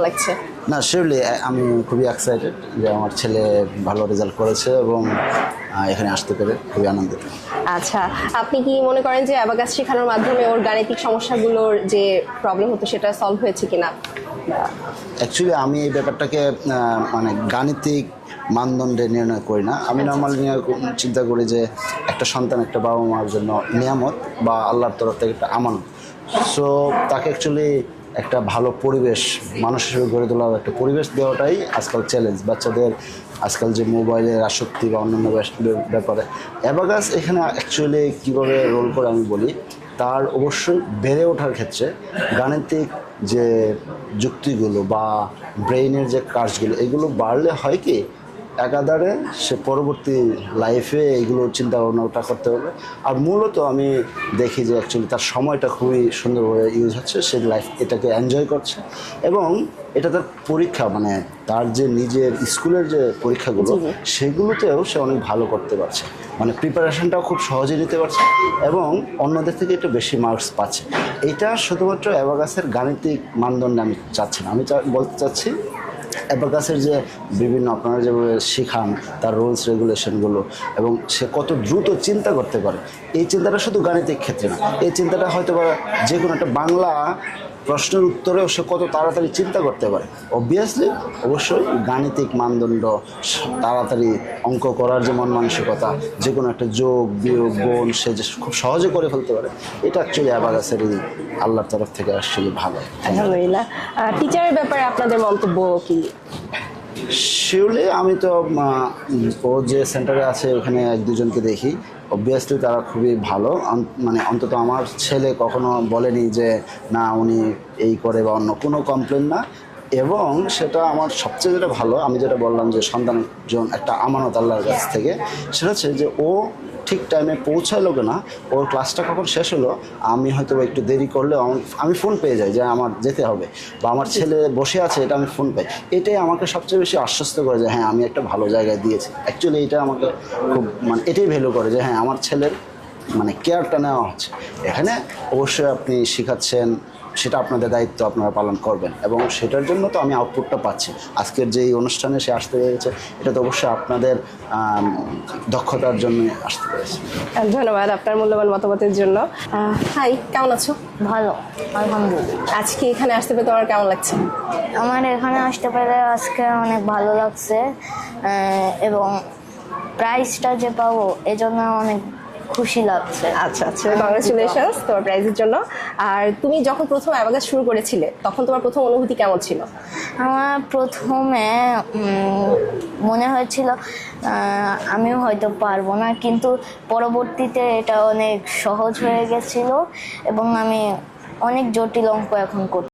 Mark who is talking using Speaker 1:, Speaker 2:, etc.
Speaker 1: লাগছে?
Speaker 2: না, শিওরলি আমি খুবই এক্সাইটেড যে আমার ছেলে ভালো রেজাল্ট করেছে এবং এখানে আসতে পেরে খুবই আনন্দিত।
Speaker 1: আচ্ছা, আপনি কি মনে করেন যে অ্যাবাকাস শেখানোর মাধ্যমে ওর গাণিতিক সমস্যাগুলোর যে প্রবলেম হতো সেটা সলভ হয়েছে কিনা?
Speaker 2: অ্যাকচুয়ালি আমি এই ব্যাপারটাকে মানে গাণিতিক মানদণ্ডে নির্ণয় করি না। আমি নর্মালি চিন্তা করি যে একটা সন্তান একটা বাবা মার জন্য নিয়ামত বা আল্লাহর তরফ থেকে একটা আমানত। সো তাকে অ্যাকচুয়ালি একটা ভালো পরিবেশ মানুষ হিসেবে গড়ে তোলার একটা পরিবেশ দেওয়াটাই আজকাল চ্যালেঞ্জ। বাচ্চাদের আজকাল যে মোবাইলের আসক্তি বা অন্যান্য ব্যাপারে অ্যাবাকাস এখানে অ্যাকচুয়ালি কীভাবে রোল করে আমি বলি, তার অবশ্যই বেড়ে ওঠার ক্ষেত্রে গাণিতিক যে যুক্তিগুলো বা ব্রেইনের যে কাজগুলো এগুলো বাড়লে হয় কি একাধারে সে পরবর্তী লাইফে এইগুলো চিন্তা ভাবনাটা করতে হবে। আর মূলত আমি দেখি যে অ্যাকচুয়ালি তার সময়টা খুবই সুন্দরভাবে ইউজ হচ্ছে, সে লাইফ এটাকে এনজয় করছে এবং এটা তার পরীক্ষা মানে তার যে নিজের স্কুলের যে পরীক্ষাগুলো সেগুলোতেও সে অনেক ভালো করতে পারছে, মানে প্রিপারেশনটাও খুব সহজে নিতে পারছে এবং অন্যদের থেকে একটু বেশি মার্কস পাচ্ছে। এটা শুধুমাত্র অ্যাবাকাসের গাণিতিক মানদণ্ডে আমি চাচ্ছি না, আমি বলতে চাচ্ছি অ্যাবাকাসের যে বিভিন্ন আপনারা যেভাবে শেখান তার রুলস রেগুলেশনগুলো এবং সে কত দ্রুত চিন্তা করতে পারে, এই চিন্তাটা শুধু গাণিতিক ক্ষেত্রে না, এই চিন্তাটা হয়তো বা যে কোনো একটা বাংলা প্রশ্নের উত্তরেও সে কত তাড়াতাড়ি চিন্তা করতে পারে। অবভিয়াসলি অবশ্যই গাণিতিক মানদণ্ড, তাড়াতাড়ি অঙ্ক করার যে মন মানসিকতা, যে কোনো একটা যোগ বিয়োগ গুণ সে যে খুব সহজে করে ফেলতে পারে, এটা অ্যাকচুয়ালি অ্যাবাকাসের আল্লাহর তরফ থেকে আসলে ভালো।
Speaker 1: আলহামদুলিল্লাহ। টিচারের ব্যাপারে আপনাদের মন্তব্য কি?
Speaker 2: শিওরলি আমি তো ও যে সেন্টারে আছে ওখানে এক দুজনকে দেখি, অবভিয়াসলি তারা খুবই ভালো। মানে অন্তত আমার ছেলে কখনো বলেনি যে না উনি এই করে বা অন্য কোনো কমপ্লেন না। এবং সেটা আমার সবচেয়ে যেটা ভালো, আমি যেটা বললাম যে সন্তান একটা আমানত আল্লাহর কাছ থেকে, সেটা হচ্ছে যে ও ঠিক টাইমে পৌঁছালো না, ওর ক্লাসটা কখন শেষ হলো আমি হয়তো একটু দেরি করলে আমি ফোন পেয়ে যাই যে আমার যেতে হবে বা আমার ছেলে বসে আছে এটা আমি ফোন পাই। এটাই আমাকে সবচেয়ে বেশি আশ্বস্ত করে যে হ্যাঁ আমি একটা ভালো জায়গায় দিয়েছি। অ্যাকচুয়ালি এটা আমাকে খুব মানে এটাই ভ্যালু করে যে হ্যাঁ আমার ছেলের মানে কেয়ারটা নেওয়া হচ্ছে। এখানে অবশ্যই আপনি শেখাচ্ছেন, সেটা আপনাদের দায়িত্ব আপনারা পালন করবেন এবং সেটার জন্য তো আমি আউটপুটটা পাচ্ছি। আজকের যেই অনুষ্ঠানে সে আসতে পেরেছে এটা তো অবশ্যই আপনাদের দক্ষতার জন্য আসতে পেরেছে।
Speaker 1: ধন্যবাদ আপনার মূল্যবান মতামতের জন্য। হাই, কেমন আছো?
Speaker 3: ভালো, আলহামদুলিল্লাহ।
Speaker 1: আজকে এখানে আসতে পেরে তোমার কেমন লাগছে?
Speaker 3: আমার এখানে আসতে পেরে আজকে অনেক ভালো লাগছে এবং প্রাইজটা যে পাবো এজন্য অনেক খুশি লাগছে।
Speaker 1: আচ্ছা আচ্ছা, কংগ্রেচুলেশনস তোমার প্রাইজের জন্য। আর তুমি যখন প্রথম অ্যাবাকাস শুরু করেছিলে তখন তোমার প্রথম অনুভূতি কেমন ছিল?
Speaker 3: আমার প্রথমে মনে হয়েছিল আমিও হয়তো পারবো না, কিন্তু পরবর্তীতে এটা অনেক সহজ হয়ে গেছিল এবং আমি অনেক জটিল অঙ্ক এখন করতে